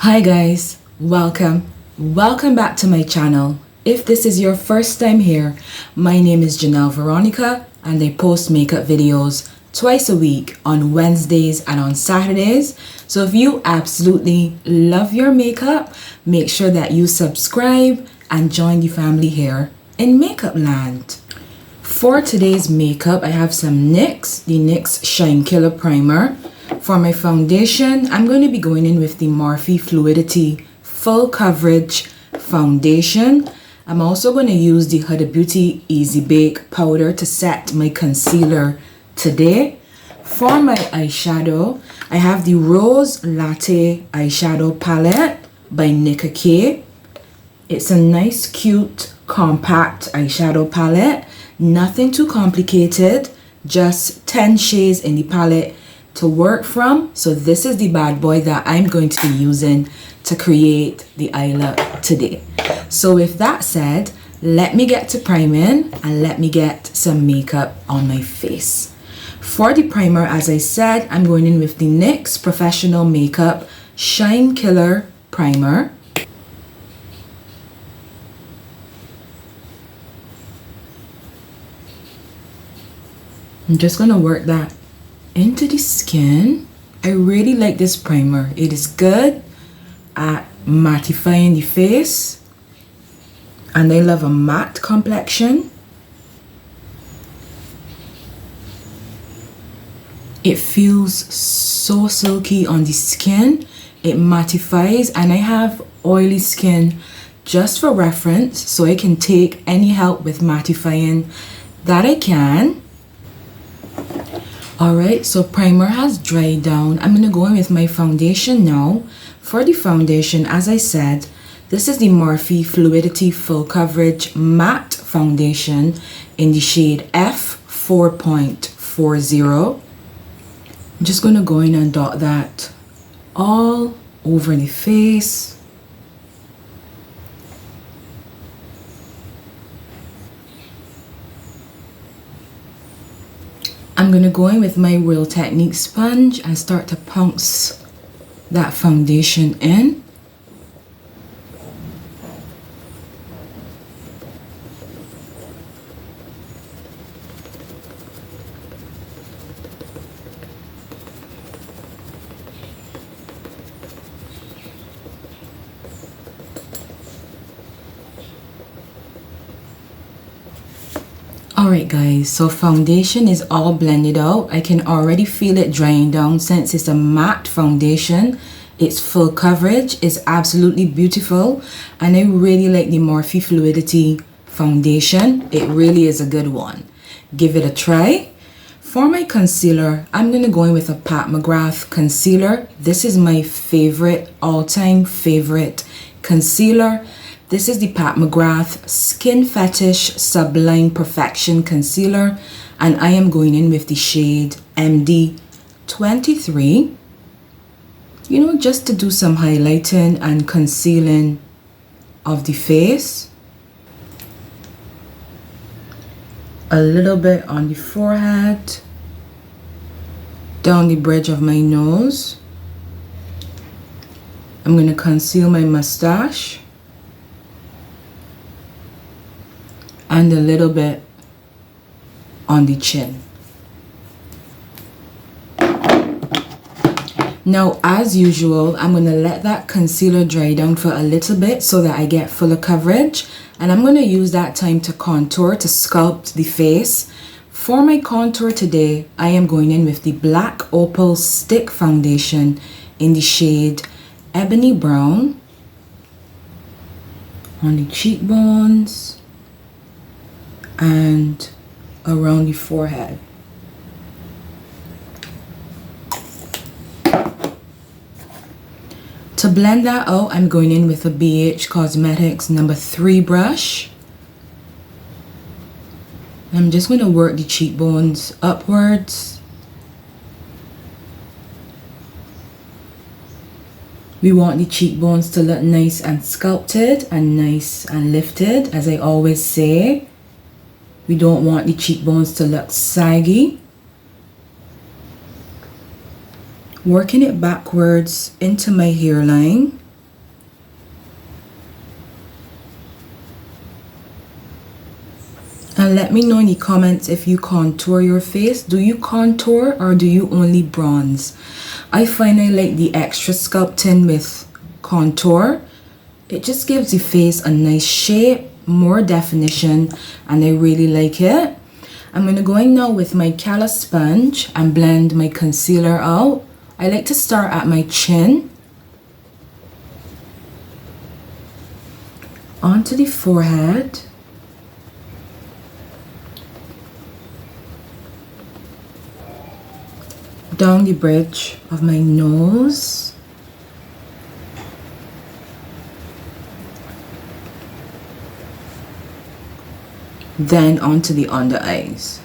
Hi guys, welcome back to my channel. If this is your first time here, my name is Janelle Veronica and I post makeup videos twice a week on Wednesdays and on Saturdays. So if you absolutely love your makeup, make sure that you subscribe and join the family here in Makeup Land. For today's makeup, I have some NYX, the NYX Shine Killer Primer. For my foundation, I'm going to be going in with the Morphe Fluidity Full Coverage Foundation. I'm also going to use the Huda Beauty Easy Bake Powder to set my concealer today. For my eyeshadow, I have the Rose Latte Eyeshadow Palette by Nicka. It's a nice, cute, compact eyeshadow palette. Nothing too complicated, just 10 shades in the palette to work from. So this is the bad boy that I'm going to be using to create the eye look today. So with that said, let me get to priming and let me get some makeup on my face. For the primer, as I said, I'm going in with the NYX Professional Makeup Shine Killer Primer. I'm just going to work that into the skin. I really like this primer. It is good at mattifying the face and I love a matte complexion. It feels so silky on the skin. It mattifies, and I have oily skin just for reference, so I can take any help with mattifying that I can. Alright, so primer has dried down. I'm going to go in with my foundation now. For the foundation, as I said, this is the Morphe Fluidity Full Coverage Matte Foundation in the shade F4.40. I'm just going to go in and dot that all over the face. I'm going to go in with my Real Technique sponge and start to pounce that foundation in. Alright guys, so foundation is all blended out. I can already feel it drying down since it's a matte foundation. It's full coverage, it's absolutely beautiful, and I really like the Morphe Fluidity foundation. It really is a good one. Give it a try. For my concealer, I'm going to go in with a Pat McGrath concealer. This is my favorite, all-time favorite concealer. This is the Pat McGrath Skin Fetish Sublime Perfection Concealer, and I am going in with the shade MD23, you know, just to do some highlighting and concealing of the face. A little bit on the forehead, down the bridge of my nose. I'm going to conceal my mustache. And a little bit on the chin. Now, as usual, I'm going to let that concealer dry down for a little bit so that I get fuller coverage. And I'm going to use that time to contour, to sculpt the face. For my contour today, I am going in with the Black Opal Stick Foundation in the shade Ebony Brown on the cheekbones and around the forehead. To blend that out, I'm going in with a BH Cosmetics number 3 brush. I'm just going to work the cheekbones upwards. We want the cheekbones to look nice and sculpted and nice and lifted, as I always say. We don't want the cheekbones to look saggy. Working it backwards into my hairline. And let me know in the comments if you contour your face. Do you contour or do you only bronze? I find I like the extra sculpting with contour. It just gives the face a nice shape, more definition, and I really like it. I'm going to go in now with my callus sponge and blend my concealer out. I like to start at my chin, onto the forehead, down the bridge of my nose, then onto the under eyes.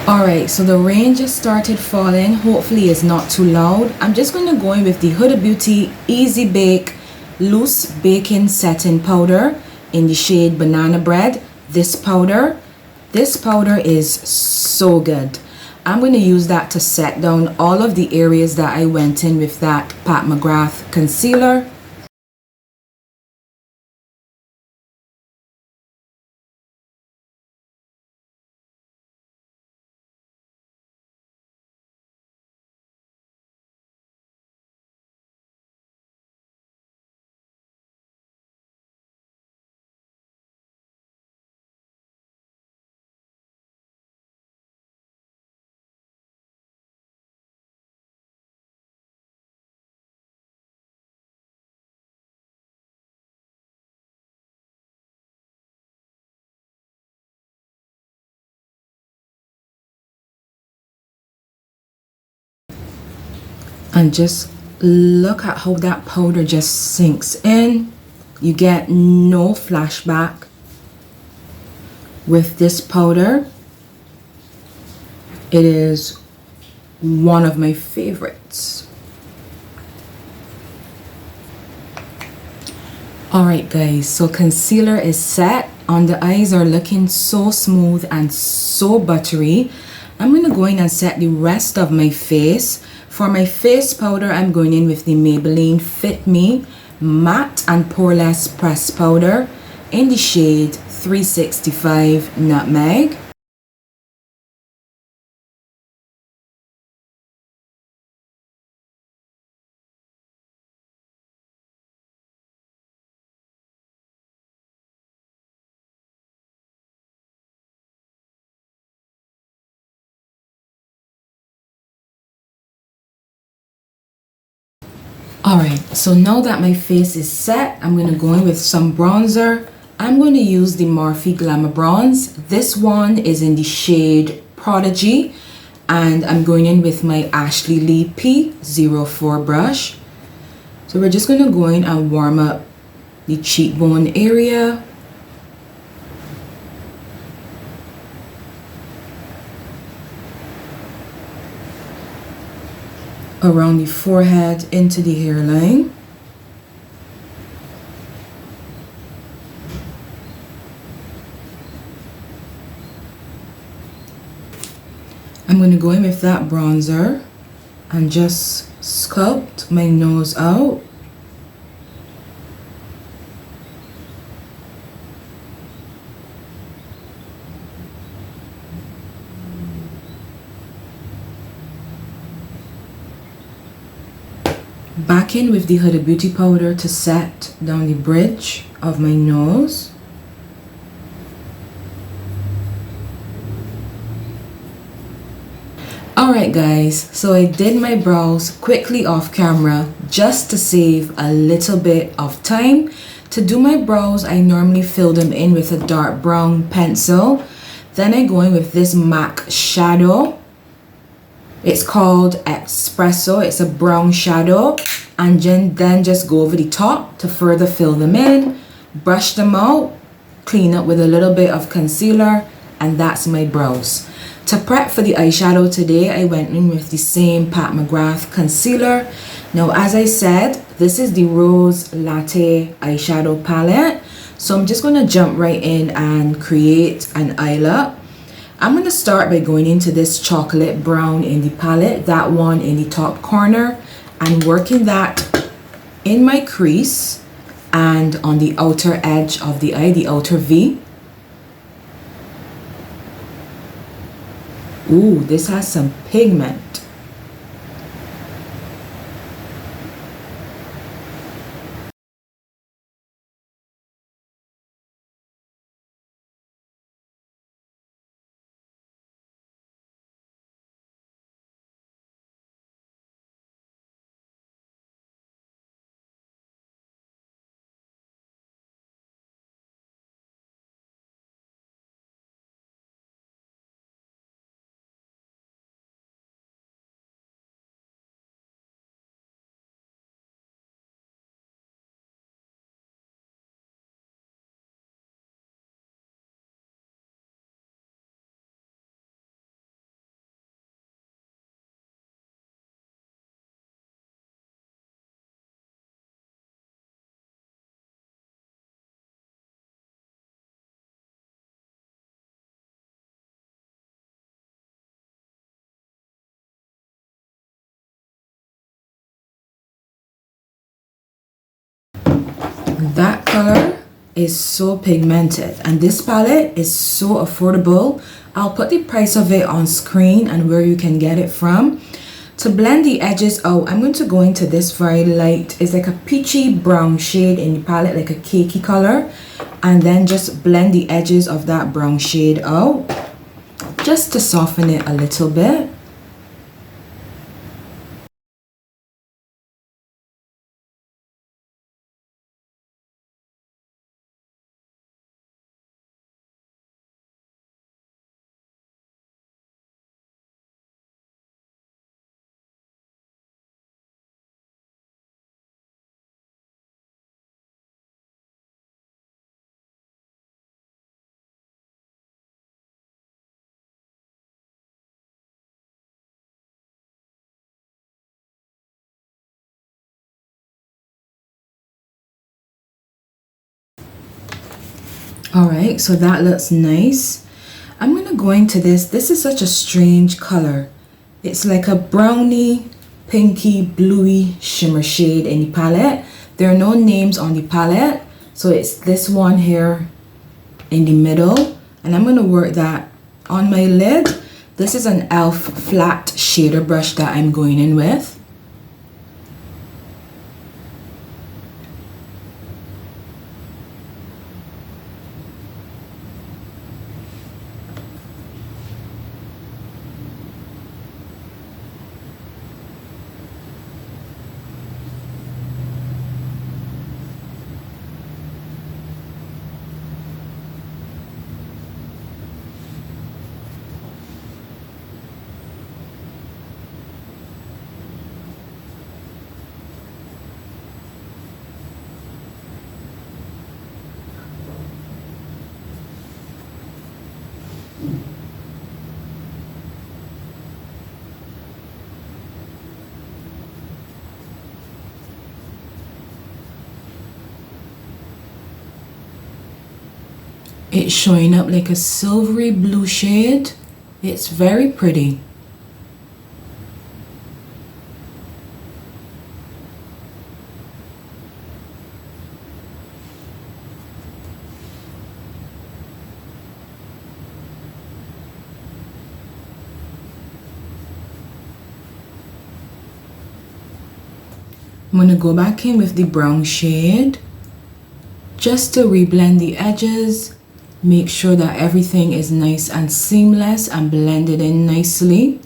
Alright, so the rain just started falling. Hopefully it's not too loud. I'm just going to go in with the Huda Beauty Easy Bake Loose Baking Setting Powder in the shade Banana Bread. This powder is so good. I'm going to use that to set down all of the areas that I went in with that Pat McGrath concealer. And just look at how that powder just sinks in. You get no flashback with this powder. It is one of my favorites. Alright guys, so concealer is set. On the eyes are looking so smooth and so buttery. I'm going to go in and set the rest of my face. For my face powder, I'm going in with the Maybelline Fit Me Matte and Poreless Press Powder in the shade 365 Nutmeg. Alright, so now that my face is set, I'm going to go in with some bronzer. I'm going to use the Morphe Glamour Bronze. This one is in the shade Prodigy. And I'm going in with my Ashley Lee P04 brush. So we're just going to go in and warm up the cheekbone area. Around the forehead into the hairline. I'm going to go in with that bronzer and just sculpt my nose out. Back in with the Huda Beauty powder to set down the bridge of my nose. Alright guys, so I did my brows quickly off camera just to save a little bit of time. To do my brows, I normally fill them in with a dark brown pencil. Then I go in with this MAC shadow. It's called Espresso. It's a brown shadow. And then just go over the top to further fill them in. Brush them out. Clean up with a little bit of concealer. and that's my brows. To prep for the eyeshadow today, I went in with the same Pat McGrath concealer. Now, as I said, this is the Rose Latte eyeshadow palette. So I'm just going to jump right in and create an eye look. I'm going to start by going into this chocolate brown in the palette, that one in the top corner, and working that in my crease and on the outer edge of the eye, the outer V. Ooh, this has some pigment. That color is so pigmented, and this palette is so affordable. I'll put the price of it on screen and where you can get it from. To blend the edges out, I'm going to go into this very light, it's like a peachy brown shade in the palette, like a cakey color, and then just blend the edges of that brown shade out just to soften it a little bit. Alright, so that looks nice. I'm gonna go into this is such a strange color. It's like a brownie, pinky, bluey shimmer shade in the palette. There are no names on the palette, so it's this one here in the middle, and I'm gonna work that on my lid. This is an e.l.f. flat shader brush that I'm going in with. It's showing up like a silvery blue shade. It's very pretty. I'm going to go back in with the brown shade just to reblend the edges. Make sure that everything is nice and seamless and blended in nicely.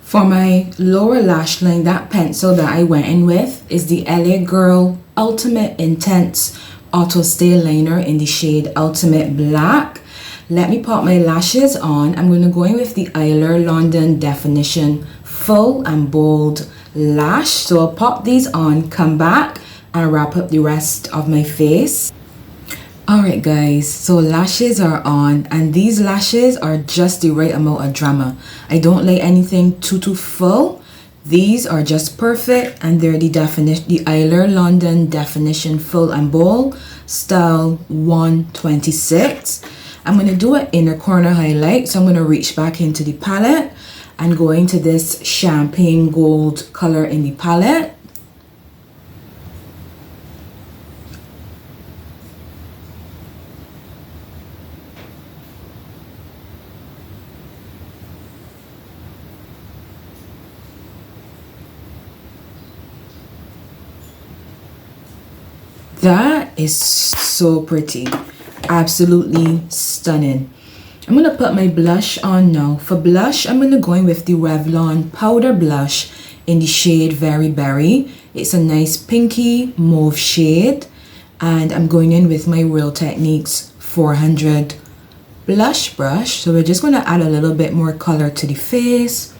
For my lower lash line, that pencil that I went in with is the LA Girl Ultimate Intense Auto Stay Liner in the shade Ultimate Black. Let me pop my lashes on. I'm going to go in with the Eyelure London Definition Full and Bold Lash. So I'll pop these on, come back, and wrap up the rest of my face. Alright guys, so lashes are on, and these lashes are just the right amount of drama. I don't like anything too full. These are just perfect, and they're the Eyelure London Definition Full and Bold Style 126. I'm going to do an inner corner highlight, so I'm going to reach back into the palette and go into this champagne gold color in the palette. That is so pretty, absolutely stunning. I'm going to put my blush on now. For blush, I'm going to go in with the Revlon powder blush in the shade Very Berry. It's a nice pinky mauve shade, and I'm going in with my Real Techniques 400 blush brush. So we're just going to add a little bit more color to the face.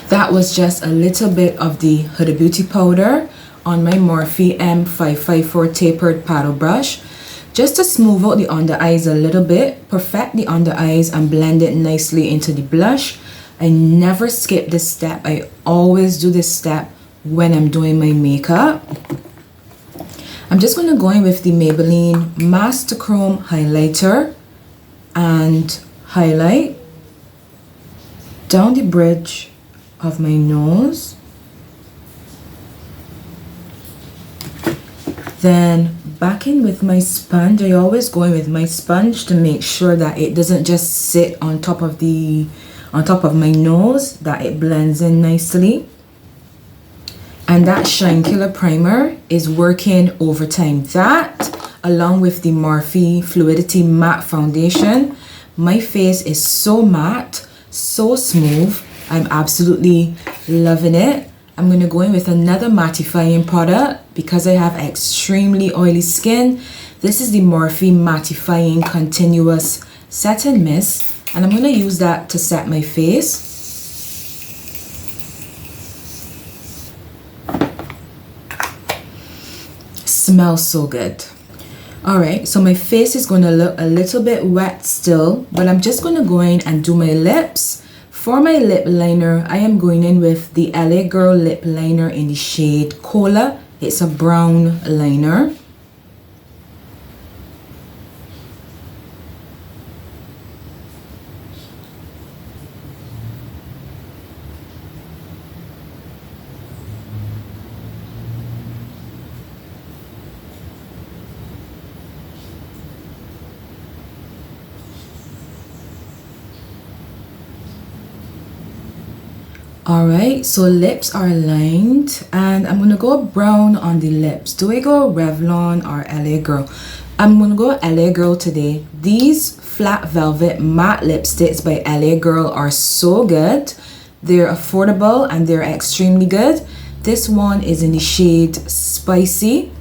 That was just a little bit of the Huda Beauty powder on my Morphe M554 tapered paddle brush, just to smooth out the under eyes a little bit, perfect the under eyes, and blend it nicely into the blush. I never skip this step. I always do this step when I'm doing my makeup. I'm just going to go in with the Maybelline Master Chrome highlighter and highlight down the bridge of my nose. Then back in with my sponge. I always go in with my sponge to make sure that it doesn't just sit on top of my nose, that it blends in nicely. And that Shine Killer Primer is working overtime. That, along with the Morphe Fluidity Matte Foundation, my face is so matte, so smooth. I'm absolutely loving it. I'm going to go in with another mattifying product because I have extremely oily skin. This is the Morphe Mattifying Continuous Setting Mist, and I'm going to use that to set my face. Smells so good. Alright, so my face is going to look a little bit wet still, but I'm just going to go in and do my lips. For my lip liner, I am going in with the LA Girl lip liner in the shade Cola. It's a brown liner. Alright, so lips are lined, and I'm going to go brown on the lips. Do I go Revlon or LA Girl? I'm going to go LA Girl today. These Flat Velvet Matte Lipsticks by LA Girl are so good. They're affordable and they're extremely good. This one is in the shade Spicy.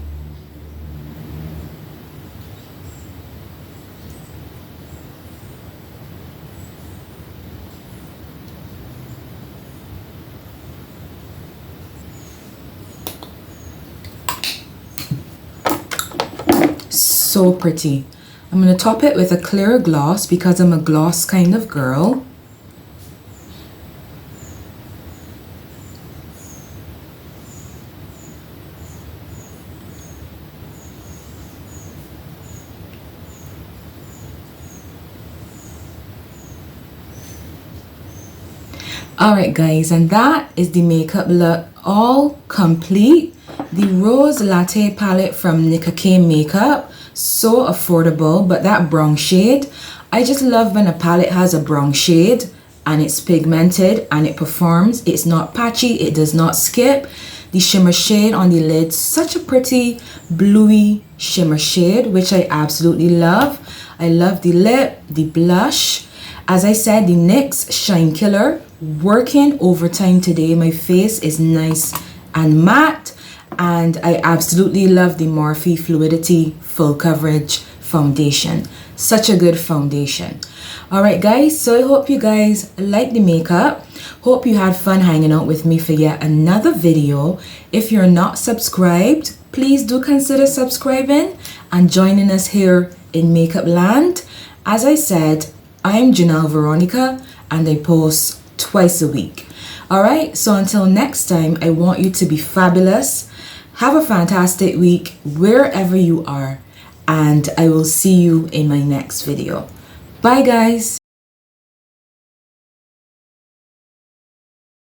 So pretty. I'm going to top it with a clear gloss because I'm a gloss kind of girl. Alright guys, and that is the makeup look all complete. The Rose Latte palette from Nicka K Makeup, so affordable, but that brown shade, I just love when a palette has a brown shade and it's pigmented and it performs. It's not patchy, it does not skip. The shimmer shade on the lid, such a pretty bluey shimmer shade, which I absolutely love. I love the lip, the blush. As I said, the NYX Shine Killer, working overtime today. My face is nice and matte, and I absolutely love the Morphe Fluidity Full Coverage Foundation. Such a good foundation. Alright guys, so I hope you guys like the makeup. Hope you had fun hanging out with me for yet another video. If you're not subscribed, please do consider subscribing and joining us here in Makeup Land. As I said, I'm Janelle Veronica and I post twice a week. Alright, so until next time, I want you to be fabulous. Have a fantastic week wherever you are, and I will see you in my next video. Bye guys.